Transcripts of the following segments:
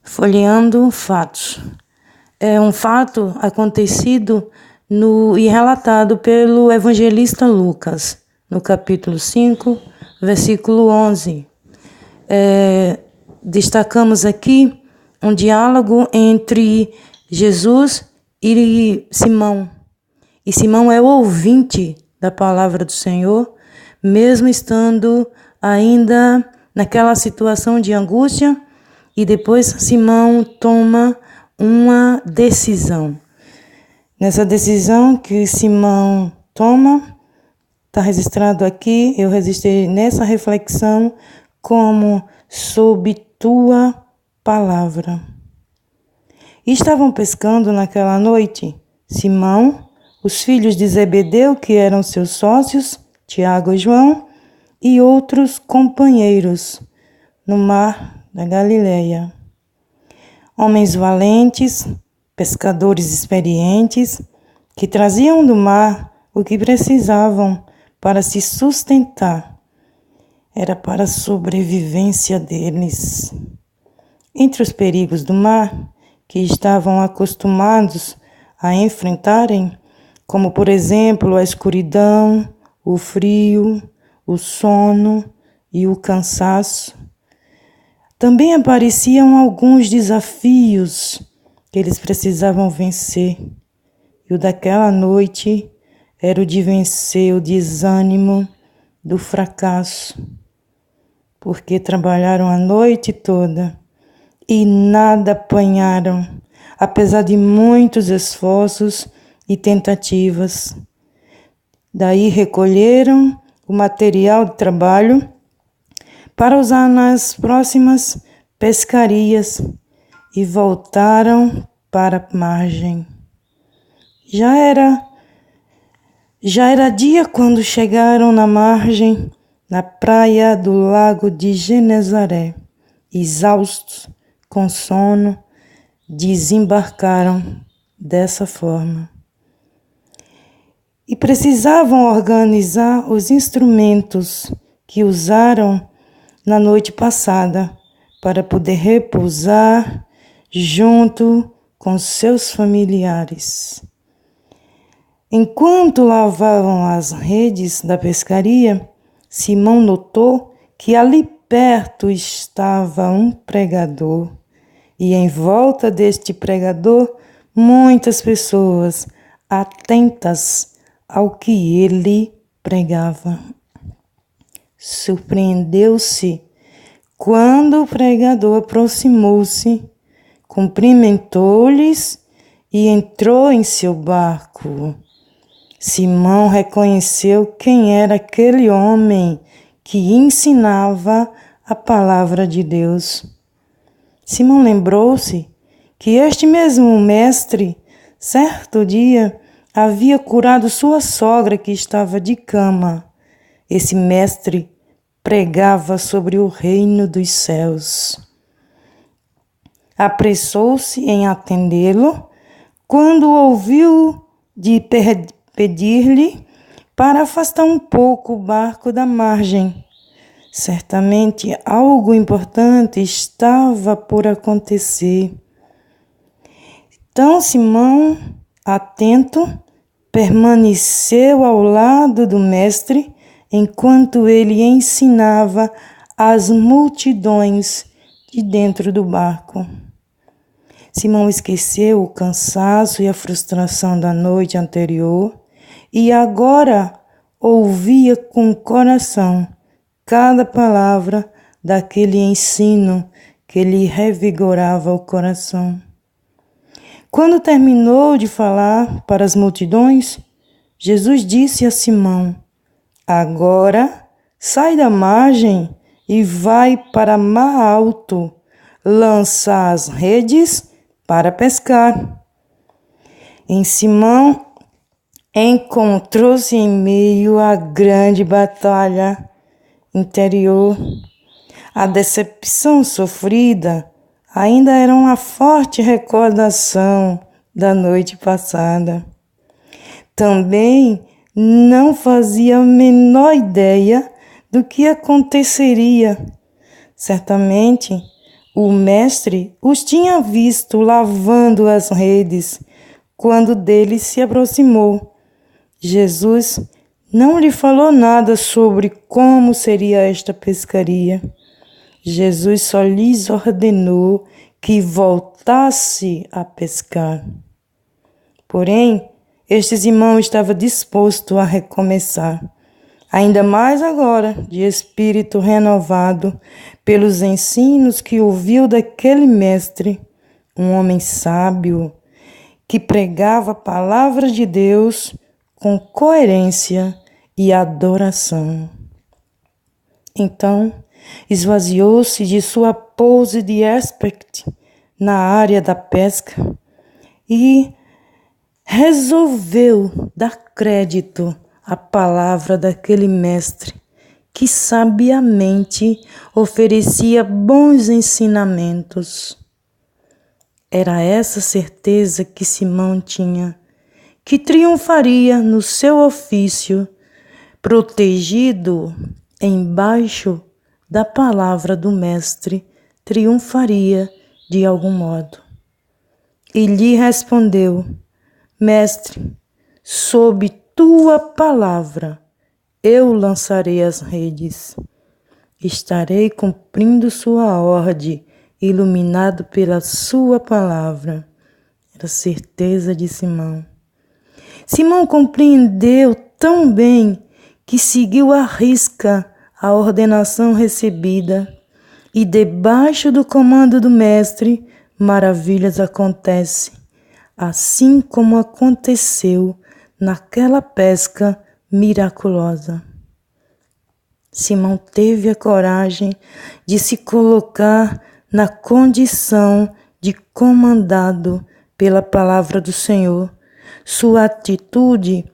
Folheando fatos. É um fato acontecido e relatado pelo evangelista Lucas, no capítulo 5, versículo 11. Destacamos aqui um diálogo entre Jesus e Simão. E Simão é o ouvinte da palavra do Senhor, mesmo estando ainda naquela situação de angústia. E depois Simão toma uma decisão. Nessa decisão que Simão toma, está registrado aqui, eu registrei nessa reflexão como sob tua palavra. E estavam pescando naquela noite Simão, os filhos de Zebedeu, que eram seus sócios, Tiago e João, e outros companheiros no mar da Galileia. Homens valentes, pescadores experientes, que traziam do mar o que precisavam para se sustentar. Era para a sobrevivência deles. Entre os perigos do mar, que estavam acostumados a enfrentarem, como por exemplo a escuridão, o frio, o sono e o cansaço, também apareciam alguns desafios que eles precisavam vencer. E o daquela noite era o de vencer o desânimo do fracasso, porque trabalharam a noite toda e nada apanharam, apesar de muitos esforços e tentativas. Daí recolheram o material de trabalho para usar nas próximas pescarias e voltaram para a margem. Já era dia quando chegaram na margem, na praia do lago de Genezaré. Exaustos, com sono, desembarcaram dessa forma. E precisavam organizar os instrumentos que usaram na noite passada, para poder repousar junto com seus familiares. Enquanto lavavam as redes da pescaria, Simão notou que ali perto estava um pregador, e em volta deste pregador muitas pessoas atentas ao que ele pregava. Surpreendeu-se quando o pregador aproximou-se, cumprimentou-lhes e entrou em seu barco. Simão reconheceu quem era aquele homem que ensinava a palavra de Deus. Simão lembrou-se que este mesmo mestre, certo dia, havia curado sua sogra que estava de cama. Esse mestre pregava sobre o reino dos céus. Apressou-se em atendê-lo quando ouviu de pedir-lhe para afastar um pouco o barco da margem. Certamente algo importante estava por acontecer. Então Simão, atento, permaneceu ao lado do mestre enquanto ele ensinava as multidões de dentro do barco. Simão esqueceu o cansaço e a frustração da noite anterior e agora ouvia com o coração cada palavra daquele ensino que lhe revigorava o coração. Quando terminou de falar para as multidões, Jesus disse a Simão: agora sai da margem e vai para mar alto, lança as redes para pescar. Em Simão encontrou-se em meio à grande batalha interior. A decepção sofrida ainda era uma forte recordação da noite passada. Também não fazia a menor ideia do que aconteceria. Certamente, O mestre os tinha visto lavando as redes quando dele se aproximou. Jesus não lhe falou nada sobre como seria esta pescaria. Jesus só lhes ordenou que voltasse a pescar. Porém, estes irmãos estavam dispostos a recomeçar, ainda mais agora, de espírito renovado, pelos ensinos que ouviu daquele mestre, um homem sábio, que pregava a palavra de Deus com coerência e adoração. Então, esvaziou-se de sua pose de expert na área da pesca e resolveu dar crédito à palavra daquele mestre que sabiamente oferecia bons ensinamentos. Era essa certeza que Simão tinha, que triunfaria no seu ofício, protegido embaixo da palavra do mestre, triunfaria de algum modo. E lhe respondeu: Mestre, sob tua palavra eu lançarei as redes. Estarei cumprindo sua ordem, iluminado pela sua palavra. Era a certeza de Simão. Simão compreendeu tão bem que seguiu à risca a ordenação recebida, e debaixo do comando do mestre, maravilhas acontecem, assim como aconteceu naquela pesca miraculosa. Simão teve a coragem de se colocar na condição de comandado pela palavra do Senhor. Sua atitude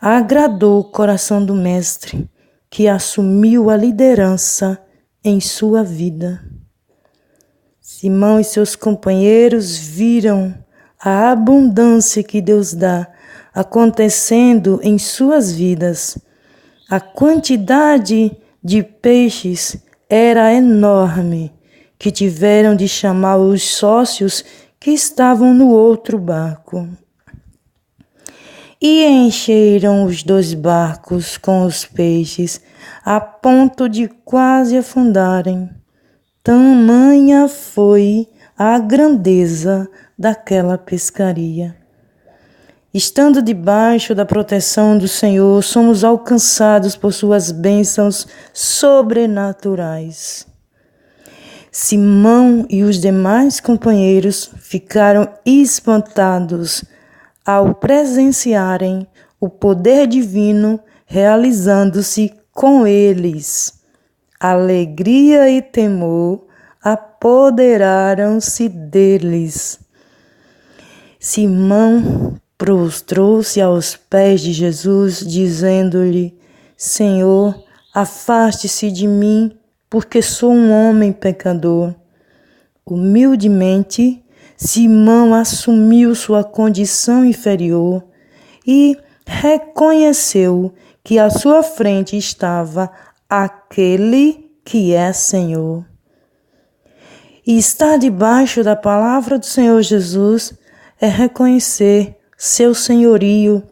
agradou o coração do mestre, que assumiu a liderança em sua vida. Simão e seus companheiros viram a abundância que Deus dá acontecendo em suas vidas. A quantidade de peixes era enorme, que tiveram de chamar os sócios que estavam no outro barco. E encheram os 2 barcos com os peixes, a ponto de quase afundarem. Tamanha foi a grandeza daquela pescaria. Estando debaixo da proteção do Senhor, somos alcançados por suas bênçãos sobrenaturais. Simão e os demais companheiros ficaram espantados ao presenciarem o poder divino realizando-se com eles. Alegria e temor apoderaram-se deles. Simão prostrou-se aos pés de Jesus, dizendo-lhe: Senhor, afaste-se de mim, porque sou um homem pecador. Humildemente, Simão assumiu sua condição inferior e reconheceu que à sua frente estava aquele que é Senhor. E estar debaixo da palavra do Senhor Jesus é reconhecer seu senhorio,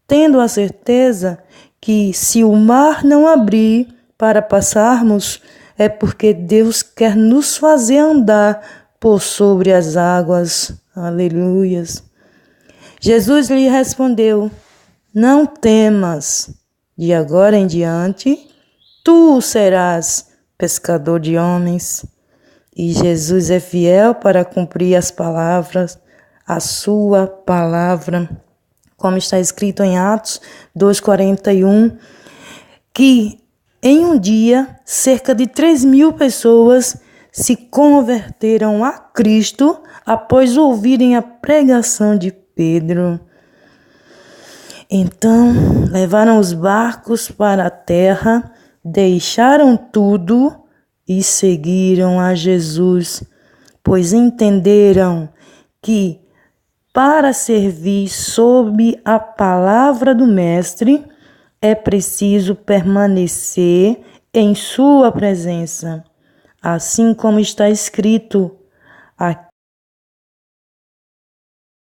tendo a certeza que se o mar não abrir para passarmos, é porque Deus quer nos fazer andar por sobre as águas. Aleluias. Jesus lhe respondeu: Não temas, de agora em diante, tu serás pescador de homens. E Jesus é fiel para cumprir as palavras, a sua palavra, como está escrito em Atos 2:41, que em um dia cerca de 3.000 pessoas se converteram a Cristo após ouvirem a pregação de Pedro. Então levaram os barcos para a terra, deixaram tudo e seguiram a Jesus, pois entenderam que para servir sob a palavra do Mestre é preciso permanecer em sua presença. assim como está escrito: